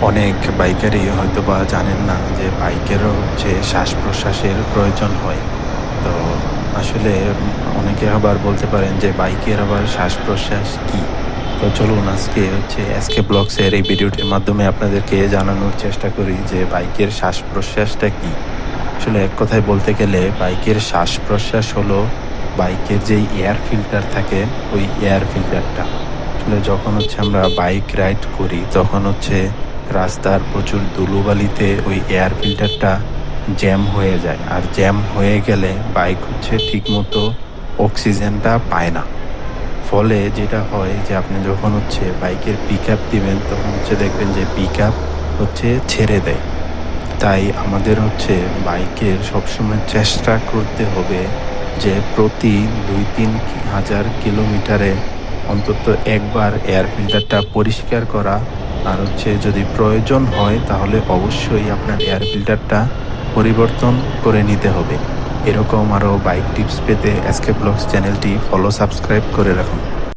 অনেক বাইকারই হয়তো বা জানেন না যে বাইকেরও হচ্ছে শ্বাস প্রশ্বাসের প্রয়োজন হয়। তো আসলে অনেকে আবার বলতে পারেন যে বাইকের আবার শ্বাস প্রশ্বাস কি। তো চলুন আজকে হচ্ছে এসকে ব্লগসের এই ভিডিওটির মাধ্যমে আপনাদেরকে জানানোর চেষ্টা করি যে বাইকের শ্বাস প্রশ্বাসটা কি। আসলে এক কথায় বলতে গেলে বাইকের শ্বাস প্রশ্বাস হলো বাইকের যেই এয়ার ফিল্টার থাকে ওই এয়ার ফিল্টারটা। আসলে যখন হচ্ছে আমরা বাইক রাইড করি তখন হচ্ছে রাস্তার প্রচুর ধুলোবালিতে ওই এয়ার ফিল্টারটা জ্যাম হয়ে যায়, আর জ্যাম হয়ে গেলে বাইক হচ্ছে ঠিকমতো অক্সিজেনটা পায় না। ফলে যেটা হয় যে আপনি যখন হচ্ছে বাইকের পিক আপ দিবেন তখন হচ্ছে দেখবেন যে পিক আপ হচ্ছে ছেড়ে দেয়। তাই আমাদের হচ্ছে বাইকের সবসময় চেষ্টা করতে হবে যে প্রতি ২-৩ হাজার কিলোমিটারে অন্তত একবার এয়ার ফিল্টারটা পরিষ্কার করা। আর হচ্ছে যদি প্রয়োজন হয় তাহলে অবশ্যই আপনার এয়ার ফিল্টারটা পরিবর্তন করে নিতে হবে। এরকম আরও বাইক টিপস পেতে এসকে ব্লগস চ্যানেলটি ফলো সাবস্ক্রাইব করে রাখুন।